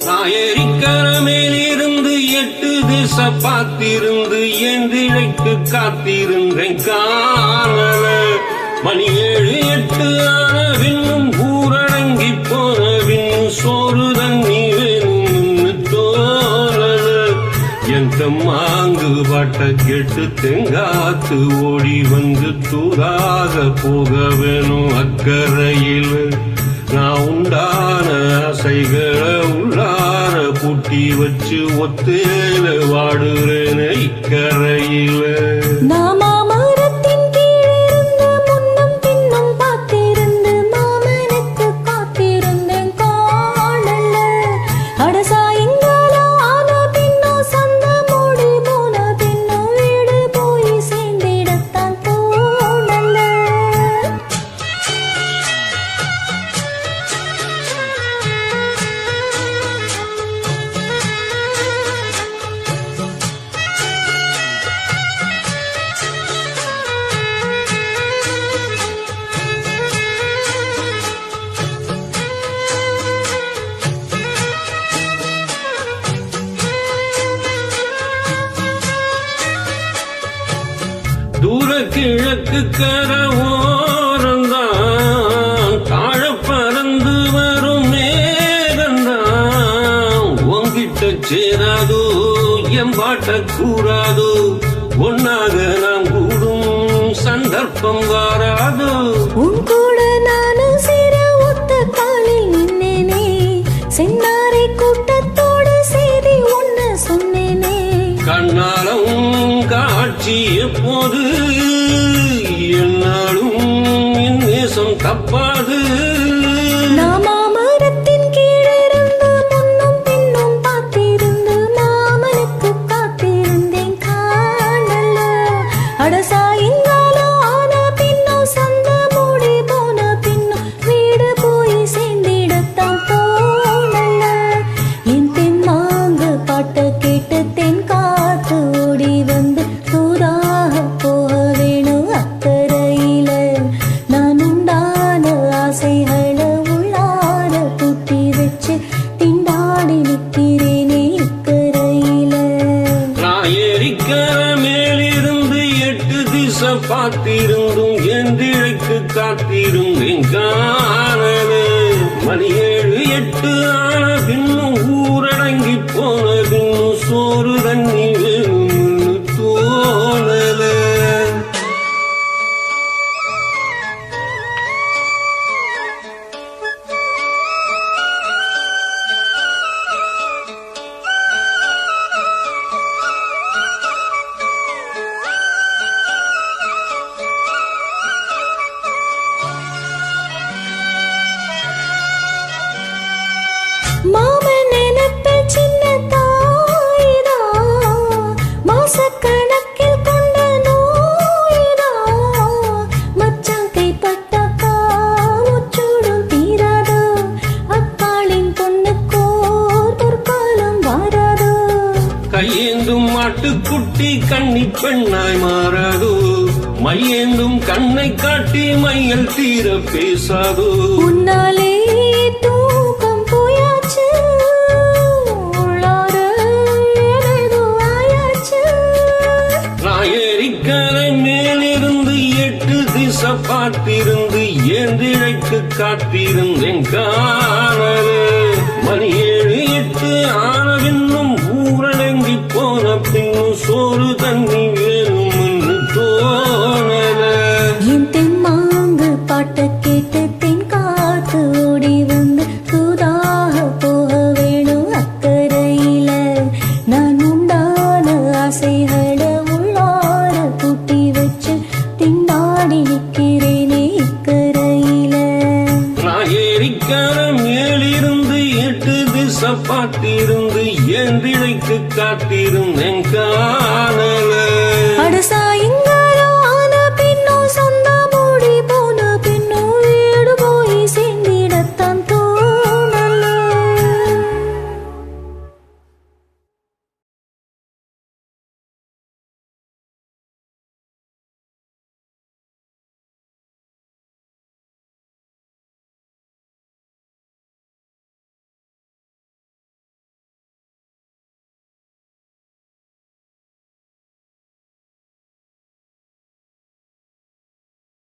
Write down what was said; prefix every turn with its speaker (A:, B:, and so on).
A: நாயரிக்கர மேலிருந்து 8 திசை பார்த்திருந்து ஏந்திழைக்கு காத்திருந்தேன் காணல. மணி 7 8 ஆன பின்னும் ஊரடங்கி போன பின்னும் சோறு தண்ணி வேணும்னு தோணல. என் மாங்கு பாட்ட கேட்டு தெங்காத்து ஓடி வந்து தூராக போக வேணும் அக்கறையில். நான் உண்டான ஆசைகளை உள்ளார பூட்டி வச்சு ஒத்தேல வாடுறேன் இக்கரையில. தூர கிழக்கு கரவோரந்தான் தாழ பறந்து வரும் மேகந்தான். உங்கிட்ட சேராதோ என் பாட்ட கூறாதோ, ஒன்னாக நாம் கூடும் சந்தர்ப்பம் வாராதோ.
B: உன் கூட நானும் சேர ஒத்த காலில் நின்னேனே, சென்னாரை கூட்டத்தோடு சேரி ஒன்னு சொன்னேனே.
A: கண்ணாலும் காட்சி எப்போது என்னாலும் என் நேசம் தப்பாது.
B: மாமரத்தின் கீழிருந்து முன்னும் பின்னும் பார்த்திருந்து மாமனுக்கு காத்திருந்தேன் காணல. அடசாயங்காலம் ஆன பின்னும் சந்த மூடி போன பின்னும் வீடு போய் சேர்ந்திடத்தான் தோணல. என் தென்மாங்க பாட்ட கேட்டு தென் காத்து ஓடி வந்து தூராக போக வேணும் அக்கறையில. நான் உண்டான ஆசைகளை உள்ளார பூட்டி வச்சு திண்டாடி நிற்கிறேனே இக்கரையில.
A: நாயரிக்கர மேலிருந்து 8 திசை பார்த்திருந்தும் எந்திழைக்கு காத்திருந்தேன் காணல. மணி 7 8 ஆன பின்னும் ஊரடங்கி போன பின்னும் சோறு தண்ணி வேணும்னு தோணல.
B: மாமன் நினைப்பில் சின்ன தாயிதா, மாசக்கணக்கில் கொண்ட நோயிதா. மச்சான் கைப்பட்டாக்கா முச்சூடும் தீராதோ, அக்காளின் பொண்ணுக்கோர் பொற்காலம் வாராதோ.
A: கையேந்தும் மாட்டுக்குட்டி கண்ணி பெண்ணாய் மாறாதோ, மையேந்தும் கண்ணை காட்டி மையல் தீர பேசாதோ.
B: உன்னாலே தூக்கம் போயாச்சு, உள்ளார ஏதேதோ ஆயாச்சு.
A: நாயரிக்கரை மேலிருந்து 8 திசை பார்த்திருந்து ஏந்திழைக்கு காத்திருந்தேன் காணல. மணி 7 8 ஆன பின்னும் ஊரடங்கி போன பின்னும் சோறு தண்ணி வேணும்னு தோணல.
B: என் தென்மாங்கு பாட்ட கேட்டு தென் காத்து ஓடி வந்து தூதாக போக வேணும் அக்கறையில. நான் உண்டான ஆசைகளை உள்ளார பூட்டி வச்சு திண்டாடி நிற்கிறேனே இக்கரையில.
A: நாயரிக்கர மேலிருந்து 8 திசை பார்த்திருந்து ஏந்திழைக்கு காத்திருந்தேன் காணல.